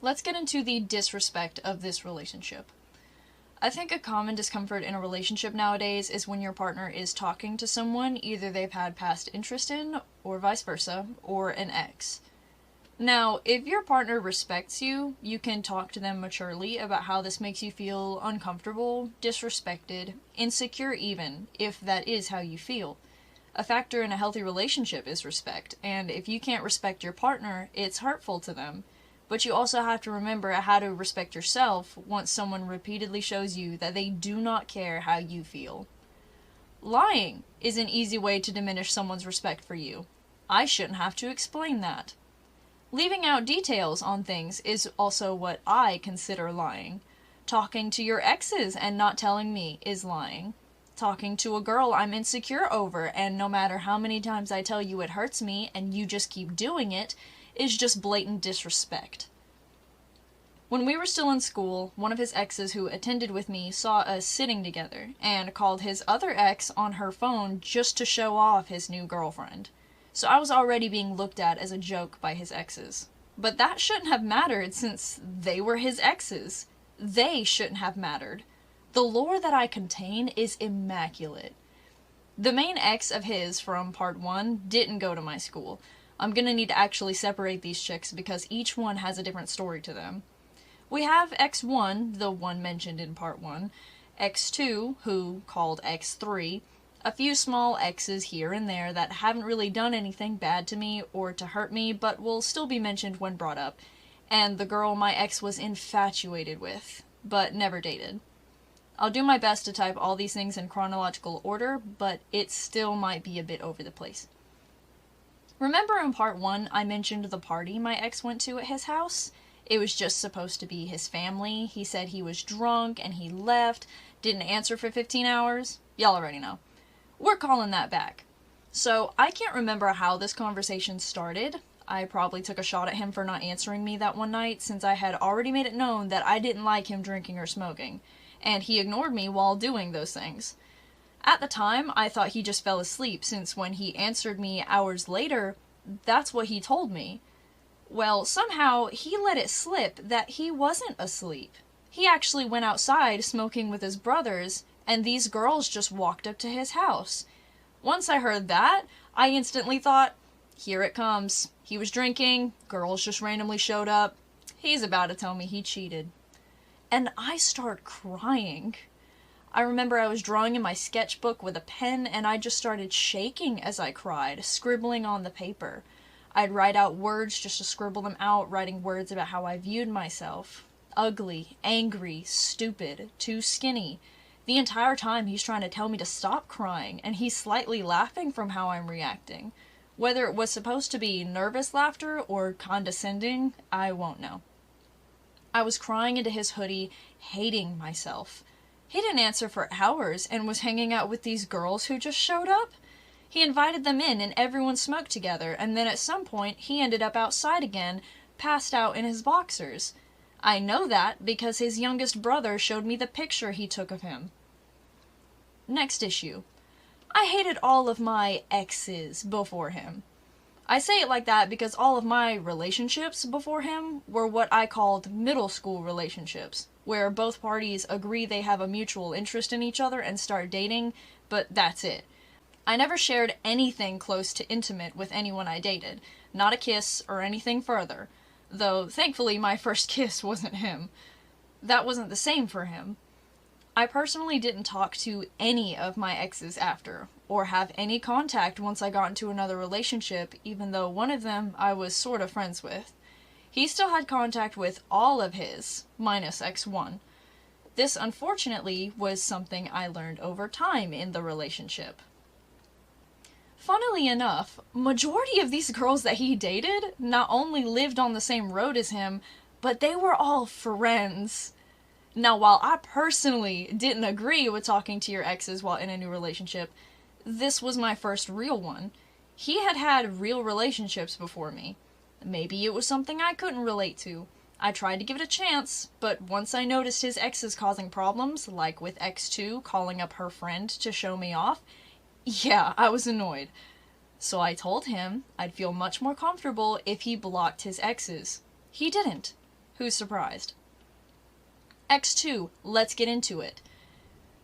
let's get into the disrespect of this relationship. I think a common discomfort in a relationship nowadays is when your partner is talking to someone either they've had past interest in, or vice versa, or an ex. Now, if your partner respects you, you can talk to them maturely about how this makes you feel uncomfortable, disrespected, insecure even, if that is how you feel. A factor in a healthy relationship is respect, and if you can't respect your partner, it's hurtful to them. But you also have to remember how to respect yourself once someone repeatedly shows you that they do not care how you feel. Lying is an easy way to diminish someone's respect for you. I shouldn't have to explain that. Leaving out details on things is also what I consider lying. Talking to your exes and not telling me is lying. Talking to a girl I'm insecure over and no matter how many times I tell you it hurts me and you just keep doing it, is just blatant disrespect. When we were still in school, one of his exes who attended with me saw us sitting together and called his other ex on her phone just to show off his new girlfriend. So I was already being looked at as a joke by his exes. But that shouldn't have mattered since they were his exes. They shouldn't have mattered. The lore that I contain is immaculate. The main ex of his from part 1 didn't go to my school. I'm gonna need to actually separate these chicks because each one has a different story to them. We have X1, the one mentioned in part 1, X2, who called X3, a few small exes here and there that haven't really done anything bad to me or to hurt me, but will still be mentioned when brought up, and the girl my ex was infatuated with, but never dated. I'll do my best to type all these things in chronological order, but it still might be a bit over the place. Remember in part 1 I mentioned the party my ex went to at his house? It was just supposed to be his family. He said he was drunk and he left, didn't answer for 15 hours. Y'all already know. We're calling that back. So I can't remember how this conversation started. I probably took a shot at him for not answering me that one night since I had already made it known that I didn't like him drinking or smoking, and he ignored me while doing those things. At the time, I thought he just fell asleep since when he answered me hours later, that's what he told me. Well, somehow he let it slip that he wasn't asleep. He actually went outside smoking with his brothers, and these girls just walked up to his house. Once I heard that, I instantly thought, here it comes. He was drinking, girls just randomly showed up. He's about to tell me he cheated. And I start crying. I remember I was drawing in my sketchbook with a pen and I just started shaking as I cried, scribbling on the paper. I'd write out words just to scribble them out, writing words about how I viewed myself. Ugly, angry, stupid, too skinny. The entire time he's trying to tell me to stop crying, and he's slightly laughing from how I'm reacting. Whether it was supposed to be nervous laughter or condescending, I won't know. I was crying into his hoodie, hating myself. He didn't answer for hours and was hanging out with these girls who just showed up. He invited them in and everyone smoked together, and then at some point he ended up outside again, passed out in his boxers. I know that because his youngest brother showed me the picture he took of him. Next issue. I hated all of my exes before him. I say it like that because all of my relationships before him were what I called middle school relationships, where both parties agree they have a mutual interest in each other and start dating, but that's it. I never shared anything close to intimate with anyone I dated, not a kiss or anything further, though thankfully my first kiss wasn't him. That wasn't the same for him. I personally didn't talk to any of my exes after, or have any contact once I got into another relationship, even though one of them I was sort of friends with. He still had contact with all of his, minus X1. This, unfortunately, was something I learned over time in the relationship. Funnily enough, majority of these girls that he dated not only lived on the same road as him, but they were all friends. Now, while I personally didn't agree with talking to your exes while in a new relationship, this was my first real one. He had had real relationships before me. Maybe it was something I couldn't relate to. I tried to give it a chance, but once I noticed his exes causing problems, like with X2 calling up her friend to show me off, yeah, I was annoyed. So I told him I'd feel much more comfortable if he blocked his exes. He didn't. Who's surprised? X2, let's get into it.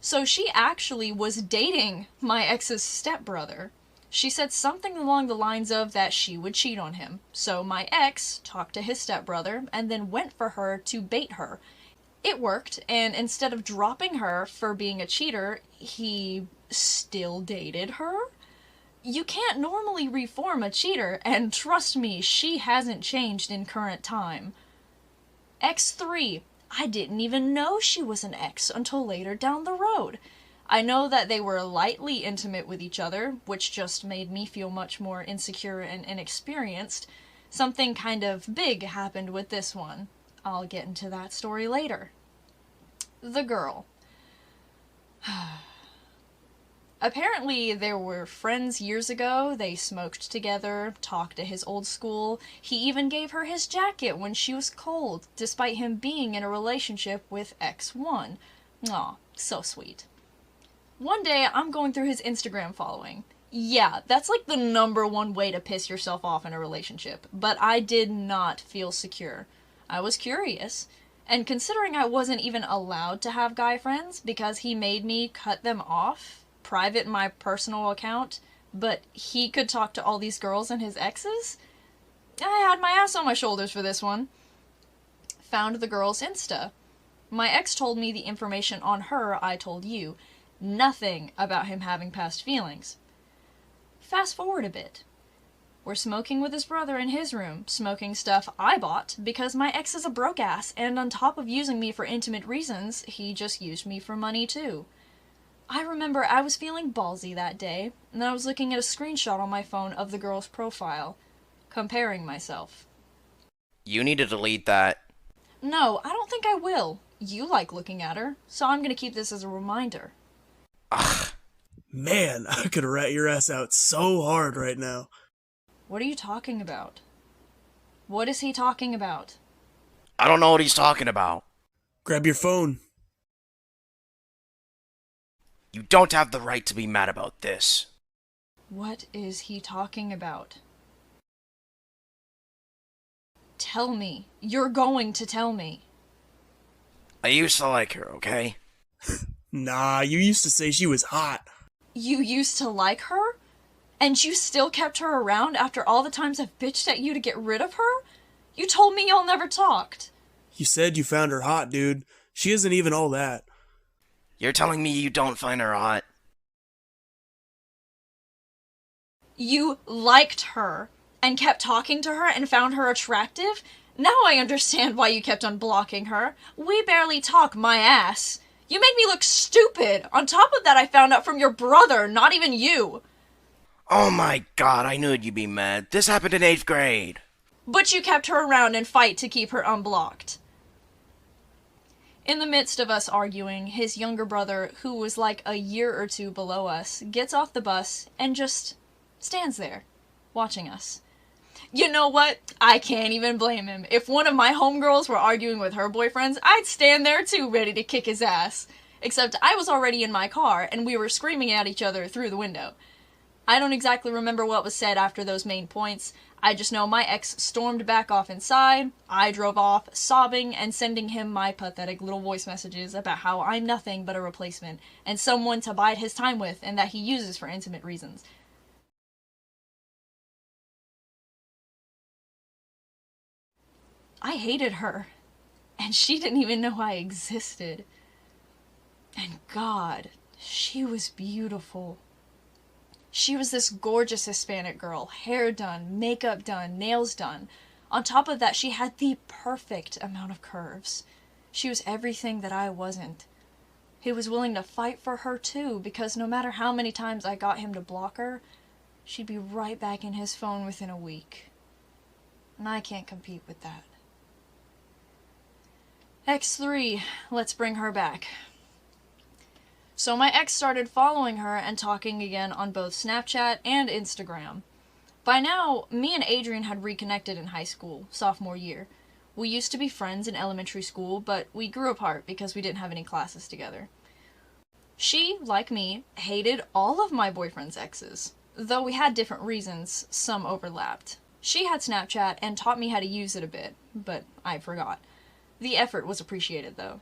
So she actually was dating my ex's stepbrother. She said something along the lines of that she would cheat on him. So my ex talked to his stepbrother and then went for her to bait her. It worked, and instead of dropping her for being a cheater, he still dated her? You can't normally reform a cheater, and trust me, she hasn't changed in current time. X3, I didn't even know she was an ex until later down the road. I know that they were lightly intimate with each other, which just made me feel much more insecure and inexperienced. Something kind of big happened with this one. I'll get into that story later. The girl. Apparently, they were friends years ago. They smoked together, talked to his old school. He even gave her his jacket when she was cold, despite him being in a relationship with X1. Aw, so sweet. One day, I'm going through his Instagram following. Yeah, that's like the #1 way to piss yourself off in a relationship, but I did not feel secure. I was curious, and considering I wasn't even allowed to have guy friends because he made me cut them off, private my personal account, but he could talk to all these girls and his exes? I had my ass on my shoulders for this one. Found the girl's Insta. My ex told me the information on her I told you. Nothing about him having past feelings. Fast forward a bit. We're smoking with his brother in his room, smoking stuff I bought because my ex is a broke ass, and on top of using me for intimate reasons, he just used me for money too. I remember I was feeling ballsy that day, and I was looking at a screenshot on my phone of the girl's profile, comparing myself. You need to delete that. No, I don't think I will. You like looking at her, so I'm gonna keep this as a reminder. Ugh. Man, I could rat your ass out so hard right now. What are you talking about? What is he talking about? I don't know what he's talking about. Grab your phone. You don't have the right to be mad about this. What is he talking about? Tell me. You're going to tell me. I used to like her, okay? Nah, you used to say she was hot. You used to like her? And you still kept her around after all the times I've bitched at you to get rid of her? You told me y'all never talked. You said you found her hot, dude. She isn't even all that. You're telling me you don't find her hot? You liked her and kept talking to her and found her attractive? Now I understand why you kept on blocking her. We barely talk, my ass. You made me look stupid. On top of that, I found out from your brother, not even you. Oh my god, I knew you'd be mad. This happened in 8th grade. But you kept her around and fight to keep her unblocked. In the midst of us arguing, his younger brother, who was like a year or two below us, gets off the bus and just stands there, watching us. You know what? I can't even blame him. If one of my homegirls were arguing with her boyfriends, I'd stand there too, ready to kick his ass. Except I was already in my car, and we were screaming at each other through the window. I don't exactly remember what was said after those main points. I just know my ex stormed back off inside, I drove off, sobbing and sending him my pathetic little voice messages about how I'm nothing but a replacement, and someone to bide his time with, and that he uses for intimate reasons. I hated her, and she didn't even know I existed. And God, she was beautiful. She was this gorgeous Hispanic girl, hair done, makeup done, nails done. On top of that, she had the perfect amount of curves. She was everything that I wasn't. He was willing to fight for her too, because no matter how many times I got him to block her, she'd be right back in his phone within a week. And I can't compete with that. X3, let's bring her back. So my ex started following her and talking again on both Snapchat and Instagram. By now, me and Adrian had reconnected in high school, sophomore year. We used to be friends in elementary school, but we grew apart because we didn't have any classes together. She, like me, hated all of my boyfriend's exes. Though we had different reasons, some overlapped. She had Snapchat and taught me how to use it a bit, but I forgot. The effort was appreciated, though.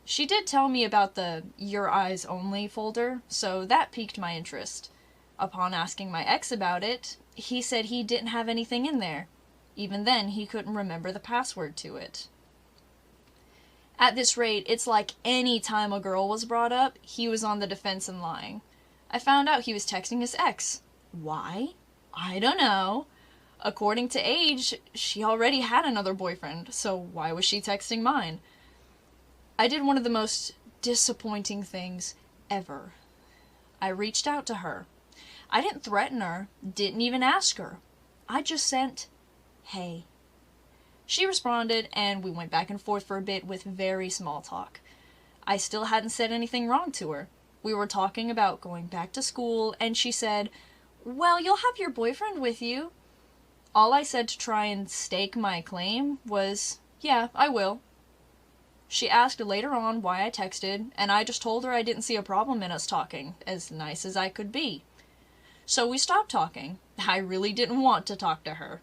She did tell me about the Your Eyes Only folder, so that piqued my interest. Upon asking my ex about it, he said he didn't have anything in there. Even then, he couldn't remember the password to it. At this rate, it's like any time a girl was brought up, he was on the defense and lying. I found out he was texting his ex. Why? I don't know. According to age, she already had another boyfriend, so why was she texting mine? I did one of the most disappointing things ever. I reached out to her. I didn't threaten her, didn't even ask her. I just sent, "Hey." She responded, and we went back and forth for a bit with very small talk. I still hadn't said anything wrong to her. We were talking about going back to school, and she said, "Well, you'll have your boyfriend with you." All I said to try and stake my claim was, "Yeah, I will." She asked later on why I texted, and I just told her I didn't see a problem in us talking, as nice as I could be. So we stopped talking. I really didn't want to talk to her.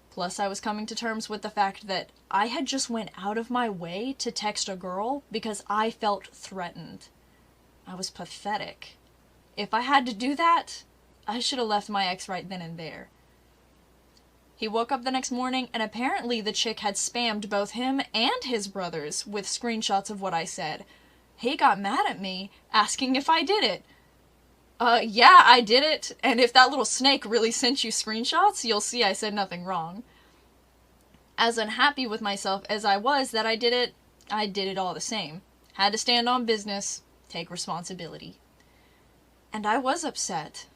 Plus, I was coming to terms with the fact that I had just went out of my way to text a girl because I felt threatened. I was pathetic. If I had to do that, I should have left my ex right then and there. He woke up the next morning, and apparently the chick had spammed both him and his brothers with screenshots of what I said. He got mad at me, asking if I did it. Yeah, I did it, and if that little snake really sent you screenshots, you'll see I said nothing wrong. As unhappy with myself as I was that I did it all the same. Had to stand on business, take responsibility. And I was upset.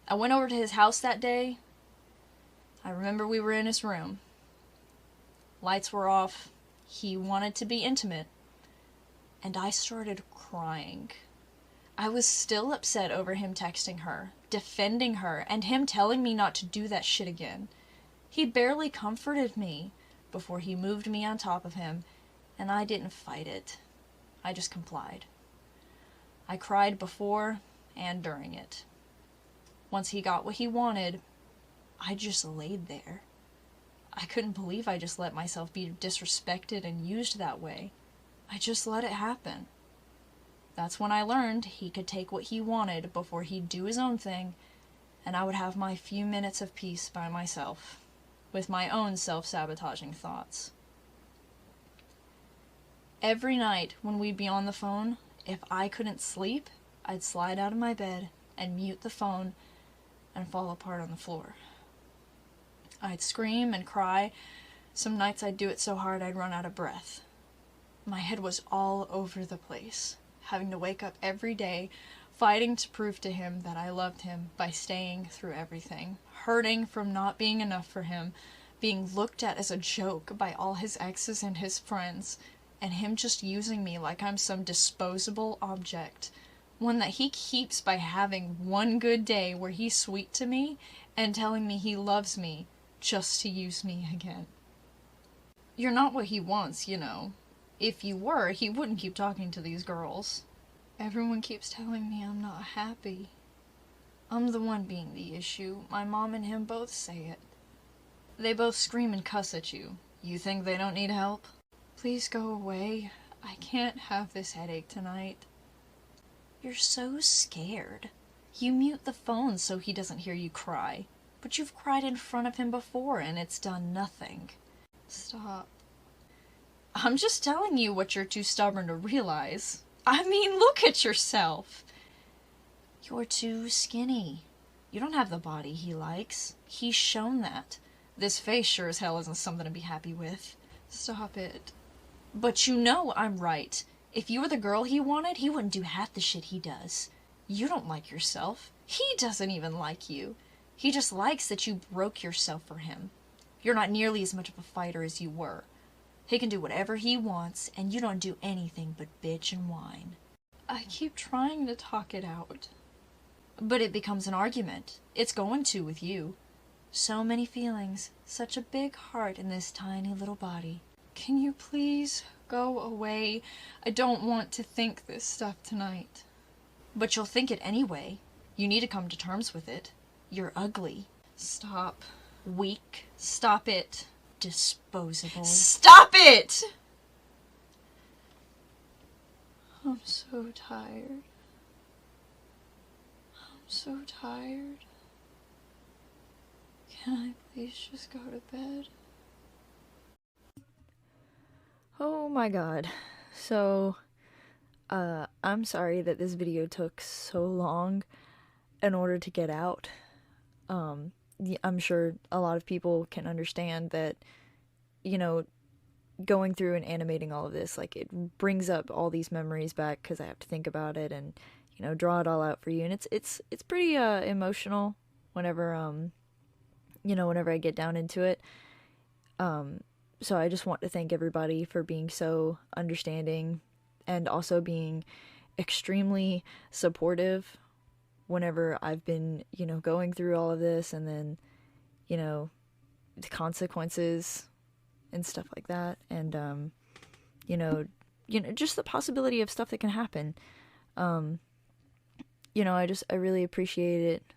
I went over to his house that day. I remember we were in his room. Lights were off. He wanted to be intimate. And I started crying. I was still upset over him texting her, defending her, and him telling me not to do that shit again. He barely comforted me before he moved me on top of him, and I didn't fight it. I just complied. I cried before and during it. Once he got what he wanted, I just laid there. I couldn't believe I just let myself be disrespected and used that way. I just let it happen. That's when I learned he could take what he wanted before he'd do his own thing, and I would have my few minutes of peace by myself, with my own self-sabotaging thoughts. Every night when we'd be on the phone, if I couldn't sleep, I'd slide out of my bed and mute the phone and fall apart on the floor. I'd scream and cry. Some nights I'd do it so hard I'd run out of breath. My head was all over the place, having to wake up every day, fighting to prove to him that I loved him by staying through everything, hurting from not being enough for him, being looked at as a joke by all his exes and his friends, and him just using me like I'm some disposable object, one that he keeps by having one good day where he's sweet to me and telling me he loves me just to use me again. You're not what he wants, you know. If you were, he wouldn't keep talking to these girls. Everyone keeps telling me I'm not happy. I'm the one being the issue. My mom and him both say it. They both scream and cuss at you. You think they don't need help? Please go away. I can't have this headache tonight. You're so scared. You mute the phone so he doesn't hear you cry. But you've cried in front of him before and it's done nothing. Stop. I'm just telling you what you're too stubborn to realize. I mean, look at yourself. You're too skinny. You don't have the body he likes. He's shown that. This face sure as hell isn't something to be happy with. Stop it. But you know I'm right. If you were the girl he wanted, he wouldn't do half the shit he does. You don't like yourself. He doesn't even like you. He just likes that you broke yourself for him. You're not nearly as much of a fighter as you were. He can do whatever he wants, and you don't do anything but bitch and whine. I keep trying to talk it out. But it becomes an argument. It's going to with you. So many feelings, such a big heart in this tiny little body. Can you please go away? I don't want to think this stuff tonight. But you'll think it anyway. You need to come to terms with it. You're ugly. Stop. Weak. Stop it. Disposable. Stop it! I'm so tired. I'm so tired. Can I please just go to bed? Oh my god. So, I'm sorry that this video took so long in order to get out. I'm sure a lot of people can understand that, you know, going through and animating all of this, like, it brings up all these memories back because I have to think about it and, you know, draw it all out for you. And it's pretty emotional whenever whenever I get down into it. So I just want to thank everybody for being so understanding and also being extremely supportive whenever I've been, going through all of this, and then, the consequences and stuff like that, and just the possibility of stuff that can happen. I really appreciate it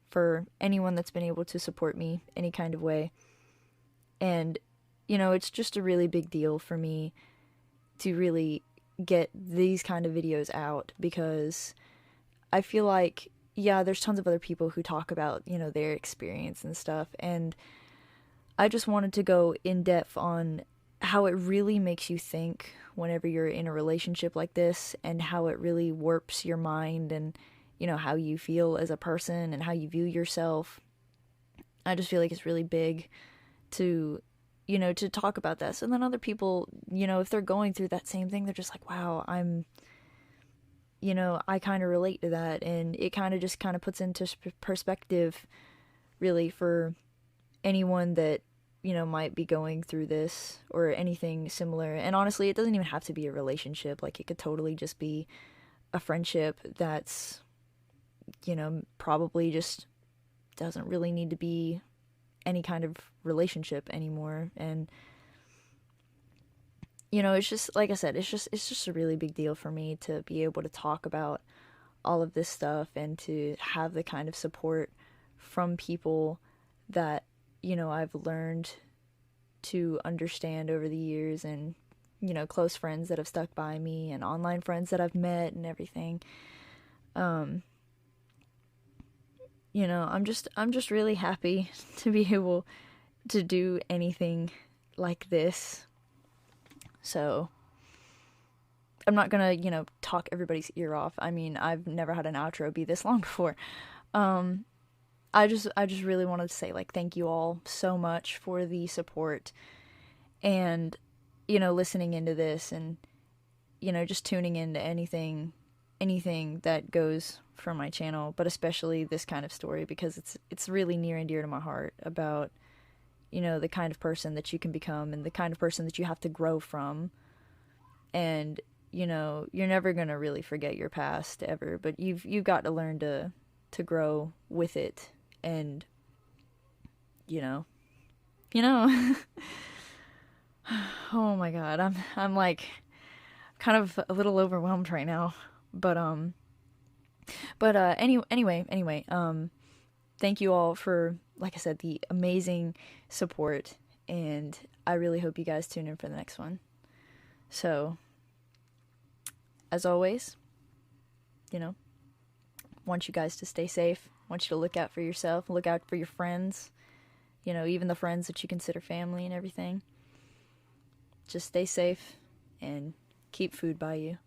for anyone that's been able to support me any kind of way. And it's just a really big deal for me to really get these kind of videos out, because I feel like, yeah, there's tons of other people who talk about, their experience and stuff, and I just wanted to go in depth on how it really makes you think whenever you're in a relationship like this, and how it really warps your mind, and, how you feel as a person and how you view yourself. I just feel like it's really big to to talk about this. And then other people, if they're going through that same thing, they're just like, wow, I kind of relate to that. And it kind of puts into perspective, really, for anyone that, might be going through this or anything similar. And honestly, it doesn't even have to be a relationship. Like, it could totally just be a friendship that's, probably just doesn't really need to be any kind of relationship anymore. And it's just, like I said, it's just a really big deal for me to be able to talk about all of this stuff, and to have the kind of support from people that I've learned to understand over the years, and close friends that have stuck by me, and online friends that I've met and everything. I'm just really happy to be able to do anything like this. So I'm not gonna, talk everybody's ear off. I mean, I've never had an outro be this long before. I just really wanted to say, like, thank you all so much for the support, and, listening into this, and, just tuning into anything that goes from my channel, but especially this kind of story, because it's really near and dear to my heart, about, the kind of person that you can become, and the kind of person that you have to grow from. And, you're never going to really forget your past ever, but you've got to learn to grow with it. And, oh my god, I'm like kind of a little overwhelmed right now. But anyway, thank you all for, like I said, the amazing support, and I really hope you guys tune in for the next one. So, as always, want you guys to stay safe, want you to look out for yourself, look out for your friends, even the friends that you consider family and everything. Just stay safe, and keep food by you.